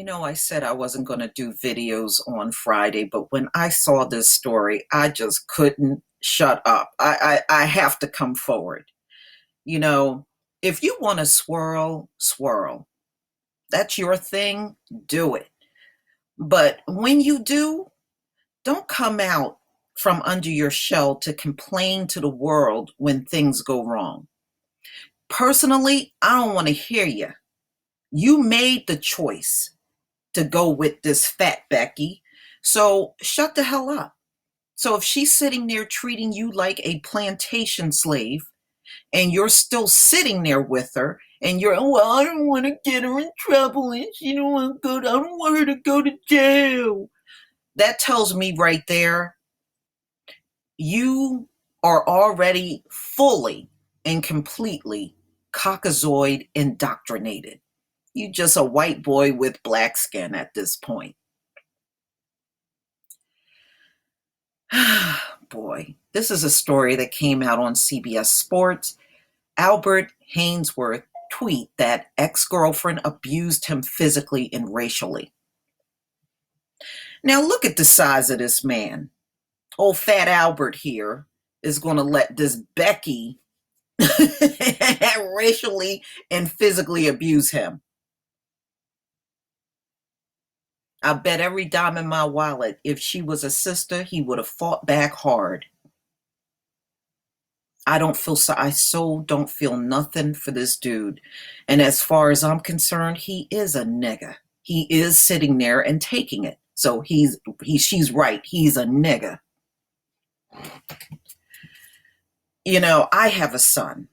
I said I wasn't going to do videos on Friday, but when I saw this story, I just couldn't shut up. I have to come forward. You know, if you want to swirl, swirl. That's your thing, do it. But when you do, don't come out from under your shell to complain to the world when things go wrong. Personally, I don't want to hear you. You made the choice to go with this fat Becky. So shut the hell up. So if she's sitting there treating you like a plantation slave and you're still sitting there with her and you're, "Oh, well, I don't want to get her in trouble and she don't want to go, I don't want her to go to jail." That tells me right there, you are already fully and completely caucasoid indoctrinated. You just a white boy with black skin at this point. Boy, this is a story that came out on CBS Sports. Albert Haynesworth tweet that ex-girlfriend abused him physically and racially. Now look at the size of this man. Old fat Albert here is going to let this Becky racially and physically abuse him. I bet every dime in my wallet, if she was a sister, he would have fought back hard. I so don't feel nothing for this dude. And as far as I'm concerned, he is a nigga. He is sitting there and taking it. So she's right. He's a nigga. I have a son.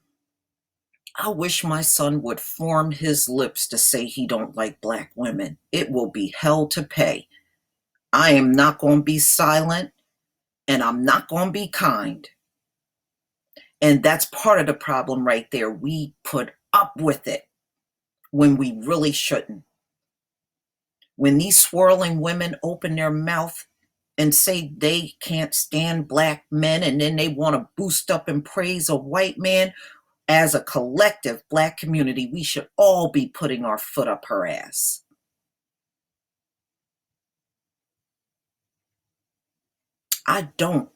I wish my son would form his lips to say he don't like black women. It will be hell to pay. I am not going to be silent and I'm not going to be kind. And that's part of the problem right there. We put up with it when we really shouldn't. When these swirling women open their mouth and say they can't stand black men and then they want to boost up and praise a white man, as a collective black community, we should all be putting our foot up her ass. I don't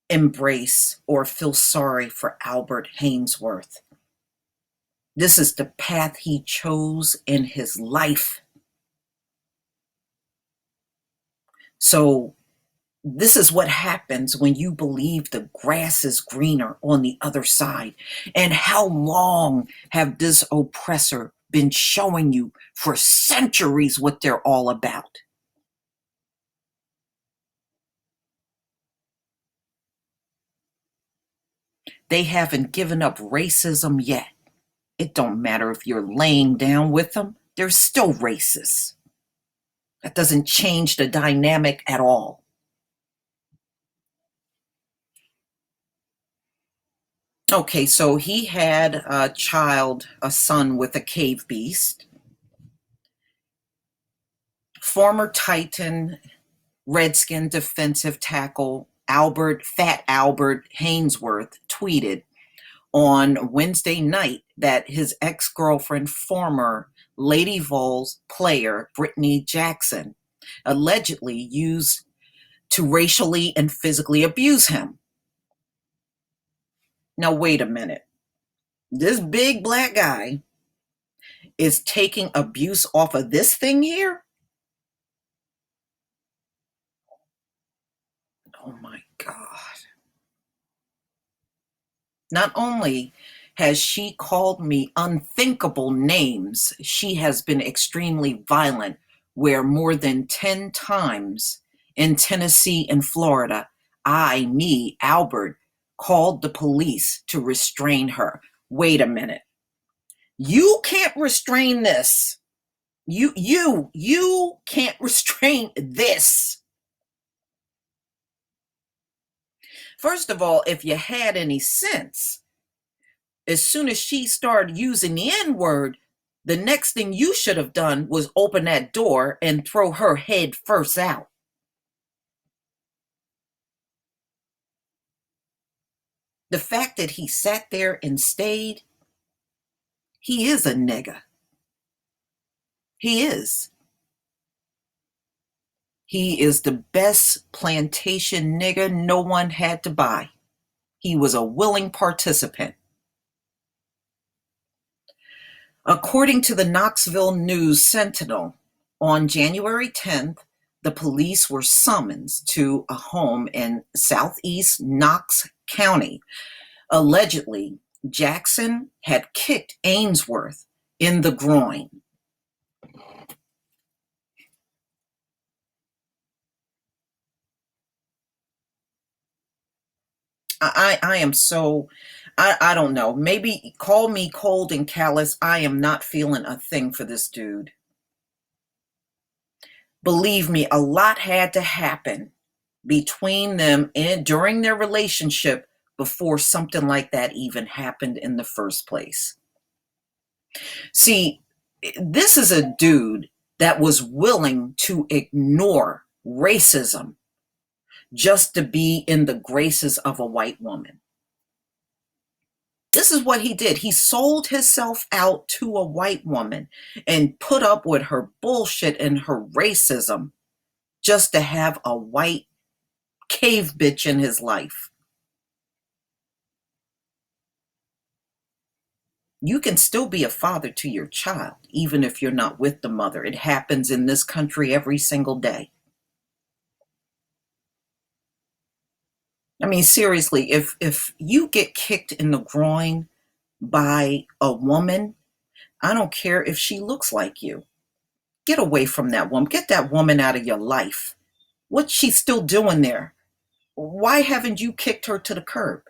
embrace or feel sorry for Albert Haynesworth. This is the path he chose in his life. So this is what happens when you believe the grass is greener on the other side. And how long have this oppressor been showing you for centuries what they're all about? They haven't given up racism yet. It don't matter if you're laying down with them, they're still racist. That doesn't change the dynamic at all. Okay, so he had a son with a cave beast. Former Titan Redskin defensive tackle Fat Albert Haynesworth tweeted on Wednesday night that his ex-girlfriend, former Lady Vols player Brittany Jackson, allegedly used to racially and physically abuse him. Now, wait a minute. This big black guy is taking abuse off of this thing here? Oh my God. Not only has she called me unthinkable names, she has been extremely violent, where more than 10 times in Tennessee and Florida, Albert, called the police to restrain her. Wait a minute. You can't restrain this. You can't restrain this. First of all, if you had any sense, as soon as she started using the N-word, the next thing you should have done was open that door and throw her head first out. The fact that he sat there and stayed, he is a nigga. He is. He is the best plantation nigger no one had to buy. He was a willing participant. According to the Knoxville News Sentinel, on January 10th, the police were summoned to a home in southeast Knox County. Allegedly, Jackson had kicked Haynesworth in the groin. I am so, I don't know. Maybe call me cold and callous. I am not feeling a thing for this dude. Believe me, a lot had to happen between them and during their relationship before something like that even happened in the first place. See, this is a dude that was willing to ignore racism just to be in the graces of a white woman. This is what he did. He sold himself out to a white woman and put up with her bullshit and her racism just to have a white cave bitch in his life. You can still be a father to your child, even if you're not with the mother. It happens in this country every single day. I mean, seriously, if you get kicked in the groin by a woman, I don't care if she looks like you. Get away from that woman. Get that woman out of your life. What's she still doing there? Why haven't you kicked her to the curb?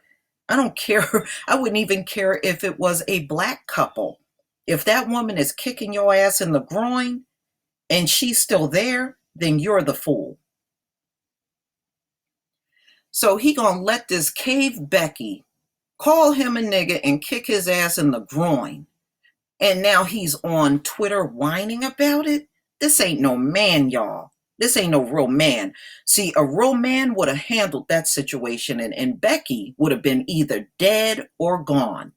I don't care. I wouldn't even care if it was a black couple. If that woman is kicking your ass in the groin and she's still there, then you're the fool. So he gonna let this cave Becky call him a nigga and kick his ass in the groin. And now he's on Twitter whining about it? This ain't no man, y'all. This ain't no real man. See, a real man would have handled that situation, and Becky would have been either dead or gone.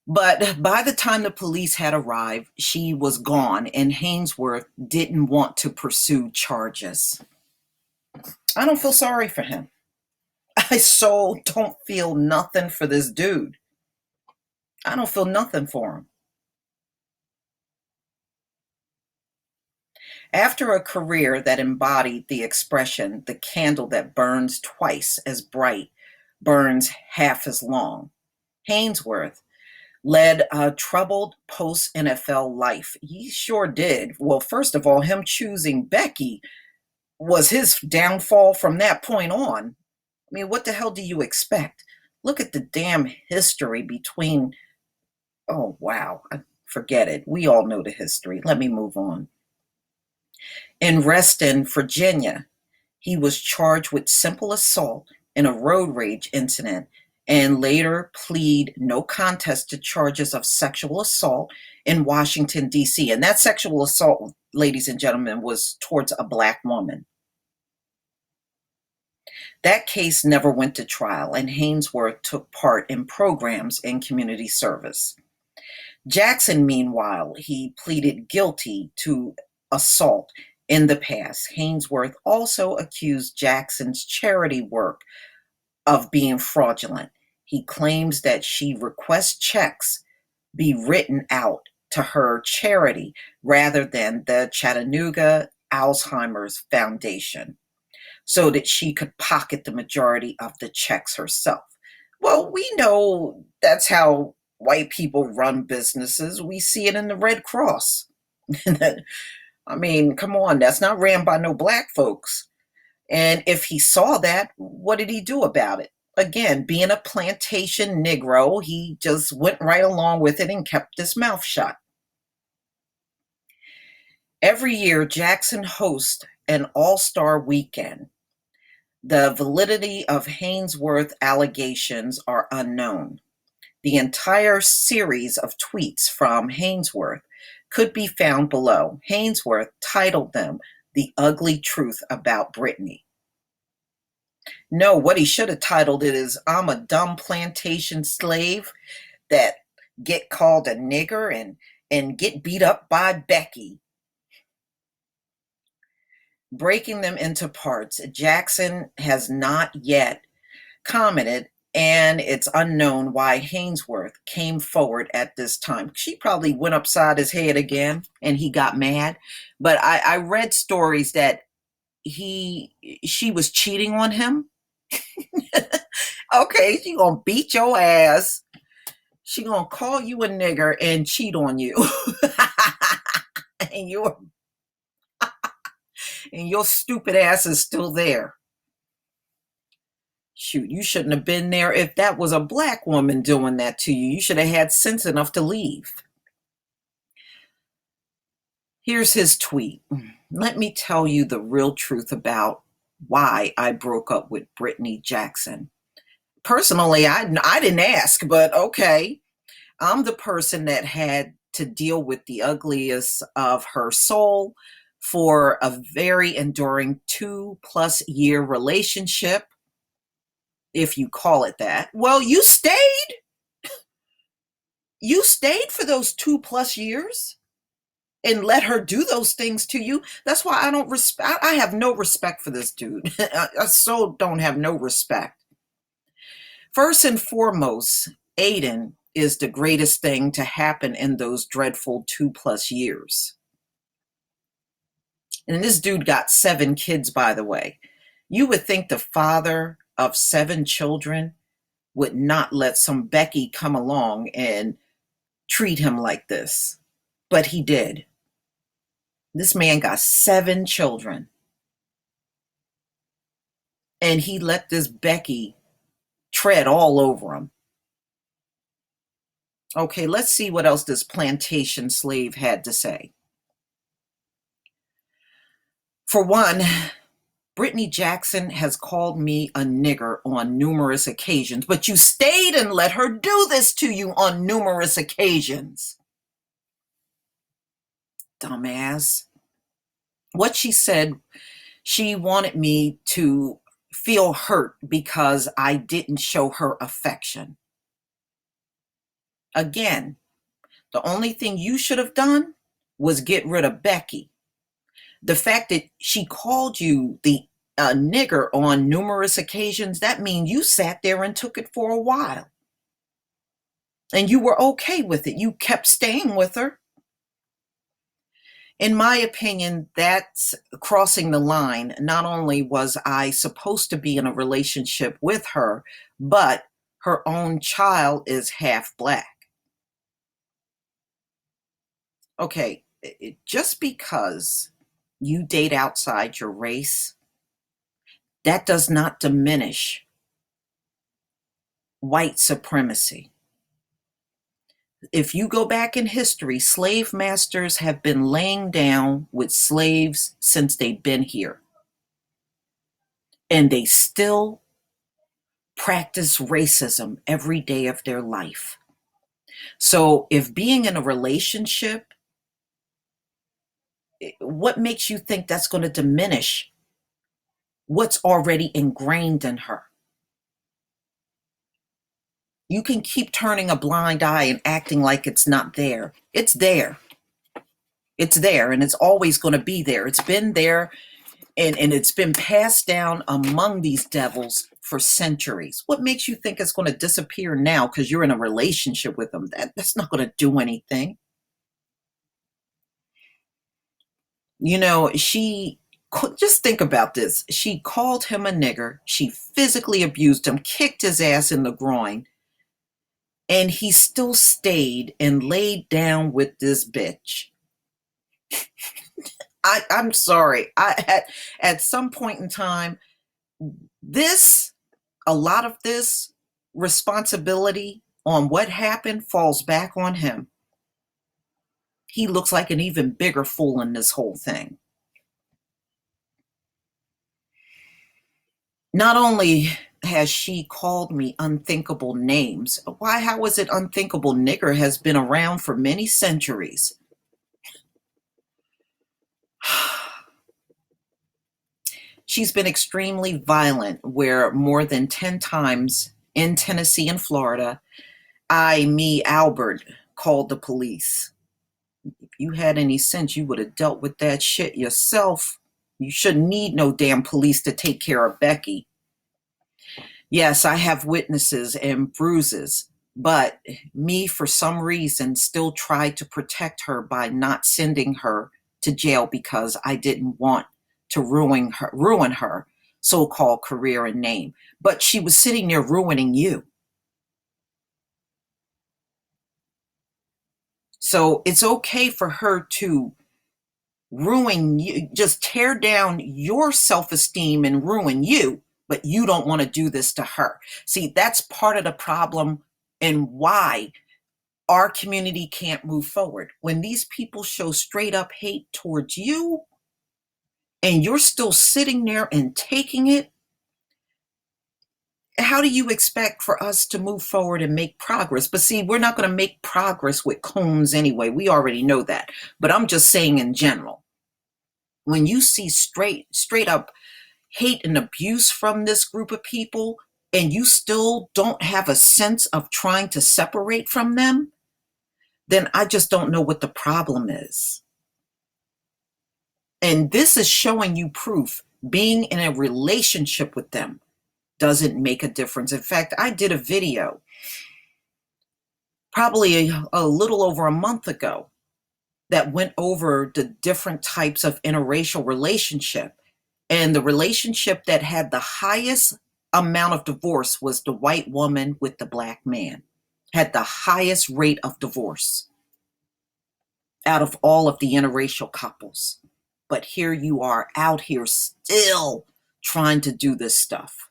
But by the time the police had arrived, she was gone, and Haynesworth didn't want to pursue charges. I don't feel sorry for him. I so don't feel nothing for this dude. I don't feel nothing for him. After a career that embodied the expression, the candle that burns twice as bright burns half as long, Haynesworth led a troubled post NFL life. He sure did. Well, first of all, him choosing Becky was his downfall from that point on. I mean, what the hell do you expect? Look at the damn history between. Oh, wow. Forget it. We all know the history. Let me move on. In Reston, Virginia, he was charged with simple assault in a road rage incident and later plead no contest to charges of sexual assault in Washington, D.C. And that sexual assault, ladies and gentlemen, was towards a black woman. That case never went to trial, and Haynesworth took part in programs in community service. Jackson, meanwhile, he pleaded guilty to assault in the past. Haynesworth also accused Jackson's charity work of being fraudulent. He claims that she requests checks be written out to her charity rather than the Chattanooga Alzheimer's Foundation so that she could pocket the majority of the checks herself. Well, we know that's how white people run businesses. We see it in the Red Cross. I mean, come on, that's not ran by no black folks. And if he saw that, what did he do about it? Again, being a plantation Negro, he just went right along with it and kept his mouth shut. Every year, Jackson hosts an all-star weekend. The validity of Haynesworth allegations are unknown. The entire series of tweets from Haynesworth could be found below. Haynesworth titled them The Ugly Truth About Brittany. No, what he should have titled it is I'm a dumb plantation slave that get called a nigger and get beat up by Becky. Breaking them into parts. Jackson has not yet commented, and it's unknown why Haynesworth came forward at this time. She probably went upside his head again and he got mad. But I read stories that she was cheating on him. Okay, she gonna beat your ass. She gonna call you a nigger and cheat on you. and your and your stupid ass is still there. Shoot, you shouldn't have been there. If that was a black woman doing that to you, you should have had sense enough to leave. Here's his tweet. Let me tell you the real truth about why I broke up with Brittany Jackson. Personally, I didn't ask, but okay. I'm the person that had to deal with the ugliest of her soul for a very enduring 2+ year relationship, if you call it that. Well, you stayed. You stayed for those 2+ years and let her do those things to you. That's why I don't respect. I have no respect for this dude. I so don't have no respect. First and foremost, Aiden is the greatest thing to happen in those dreadful 2+ years. And this dude got 7 kids, by the way. You would think the father of 7 children would not let some Becky come along and treat him like this. But he did. This man got 7 children. And he let this Becky tread all over him. Okay, let's see what else this plantation slave had to say. For one, Brittany Jackson has called me a nigger on numerous occasions, but you stayed and let her do this to you on numerous occasions. Dumbass. What she said, she wanted me to feel hurt because I didn't show her affection. Again, the only thing you should have done was get rid of Becky. The fact that she called you the nigger on numerous occasions, that means you sat there and took it for a while. And you were okay with it. You kept staying with her. In my opinion, that's crossing the line. Not only was I supposed to be in a relationship with her, but her own child is half black. Okay, just because you date outside your race, that does not diminish white supremacy. If you go back in history, slave masters have been laying down with slaves since they've been here. And they still practice racism every day of their life. So if being in a relationship, what makes you think that's going to diminish what's already ingrained in her? You can keep turning a blind eye and acting like it's not there. It's there. It's there, and it's always going to be there. It's been there, and it's been passed down among these devils for centuries. What makes you think it's going to disappear now because you're in a relationship with them? That's not going to do anything. You know, just think about this. She called him a nigger. She physically abused him, kicked his ass in the groin, and he still stayed and laid down with this bitch. I'm sorry. At some point in time, a lot of this responsibility on what happened falls back on him. He looks like an even bigger fool in this whole thing. Not only has she called me unthinkable names, why, how is it unthinkable? Nigger has been around for many centuries. She's been extremely violent, where more than 10 times in Tennessee and Florida, Albert, called the police. If you had any sense, you would have dealt with that shit yourself. You shouldn't need no damn police to take care of Becky. Yes, I have witnesses and bruises, but me, for some reason, still tried to protect her by not sending her to jail because I didn't want to ruin her so-called career and name. But she was sitting there ruining you. So it's okay for her to ruin you, just tear down your self-esteem and ruin you, but you don't want to do this to her. See, that's part of the problem and why our community can't move forward. When these people show straight up hate towards you and you're still sitting there and taking it, how do you expect for us to move forward and make progress? But see, we're not going to make progress with Combs anyway. We already know that. But I'm just saying in general, when you see straight up hate and abuse from this group of people and you still don't have a sense of trying to separate from them, then I just don't know what the problem is. And this is showing you proof. Being in a relationship with them doesn't make a difference. In fact, I did a video probably a little over a month ago that went over the different types of interracial relationship. And the relationship that had the highest amount of divorce was the white woman with the black man, had the highest rate of divorce out of all of the interracial couples. But here you are out here still trying to do this stuff.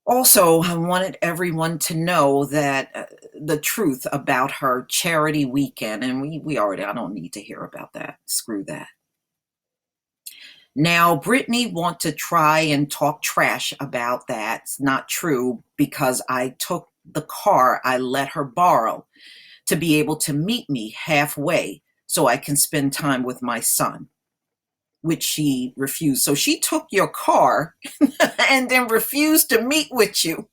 Also, I wanted everyone to know that the truth about her charity weekend, and we already, I don't need to hear about that. Screw that. Now, Brittany want to try and talk trash about that. It's not true because I took the car I let her borrow to be able to meet me halfway so I can spend time with my son, which she refused. So she took your car and then refused to meet with you.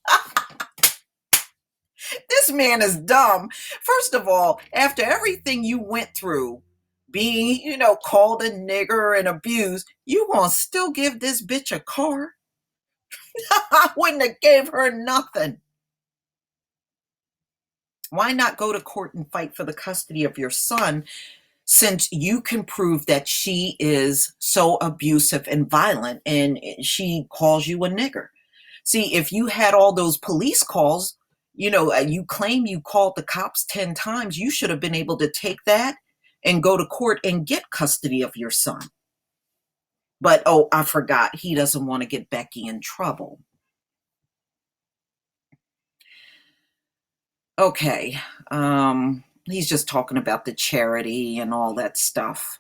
This man is dumb. First of all, after everything you went through, being, called a nigger and abused, you gonna still give this bitch a car? I wouldn't have gave her nothing. Why not go to court and fight for the custody of your son, since you can prove that she is so abusive and violent and she calls you a nigger? See, if you had all those police calls, you claim you called the cops 10 times, you should have been able to take that and go to court and get custody of your son. But, oh, I forgot, he doesn't want to get Becky in trouble. Okay, he's just talking about the charity and all that stuff.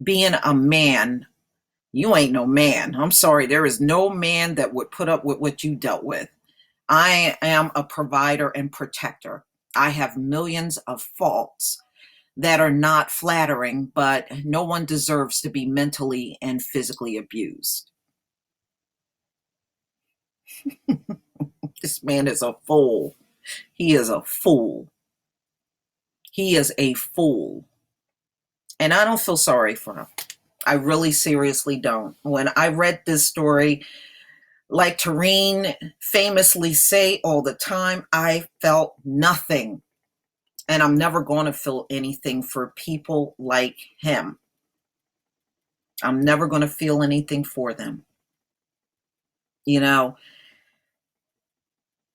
Being a man, you ain't no man. I'm sorry, there is no man that would put up with what you dealt with. I am a provider and protector. I have millions of faults that are not flattering, but no one deserves to be mentally and physically abused. This man is a fool. He is a fool. He is a fool. And I don't feel sorry for him. I really seriously don't. When I read this story, like Tareen famously say all the time, I felt nothing. And I'm never going to feel anything for people like him. I'm never going to feel anything for them.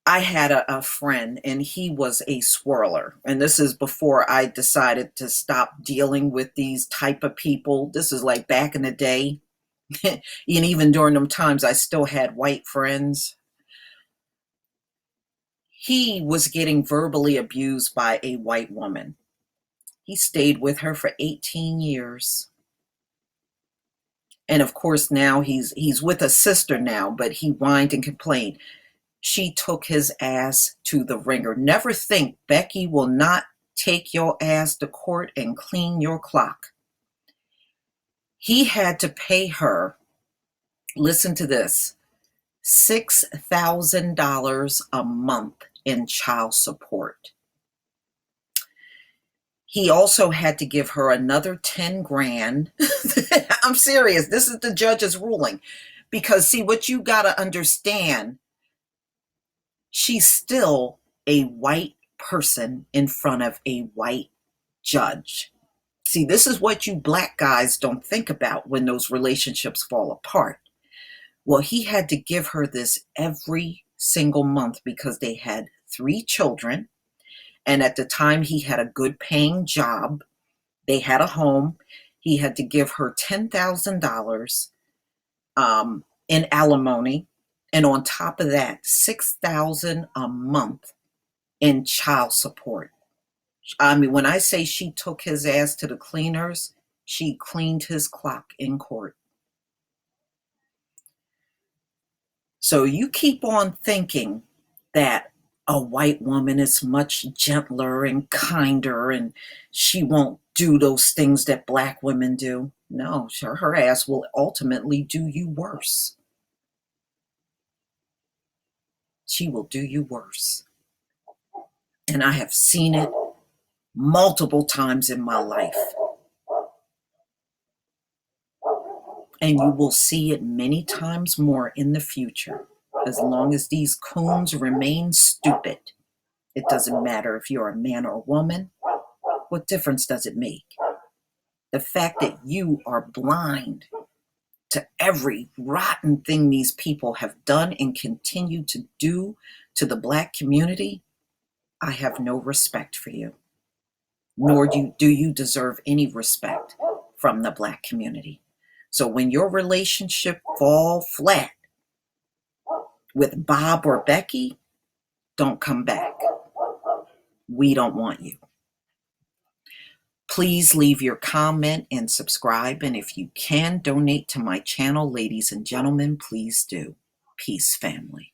I had a friend and he was a swirler. And this is before I decided to stop dealing with these type of people. This is like back in the day. And even during them times, I still had white friends. He was getting verbally abused by a white woman. He stayed with her for 18 years. And of course, now he's with a sister now, but he whined and complained. She took his ass to the ringer. Never think Becky will not take your ass to court and clean your clock. He had to pay her, listen to this, $6,000 a month in child support. He also had to give her another 10 grand. I'm serious. This is the judge's ruling. Because, see, what you got to understand, she's still a white person in front of a white judge. See, this is what you black guys don't think about when those relationships fall apart. Well, he had to give her this every single month because they had 3 children. And at the time, he had a good paying job. They had a home. He had to give her $10,000 in alimony. And on top of that, $6,000 a month in child support. I mean, when I say she took his ass to the cleaners, she cleaned his clock in court. So you keep on thinking that a white woman is much gentler and kinder and she won't do those things that black women do. No, her ass will ultimately do you worse. She will do you worse. And I have seen it multiple times in my life. And you will see it many times more in the future. As long as these coons remain stupid, it doesn't matter if you're a man or a woman. What difference does it make? The fact that you are blind to every rotten thing these people have done and continue to do to the black community, I have no respect for you. Nor do you deserve any respect from the black community. So when your relationship fall flat with Bob or Becky, don't come back. We don't want you. Please leave your comment and subscribe. And if you can donate to my channel, ladies and gentlemen, please do. Peace, family.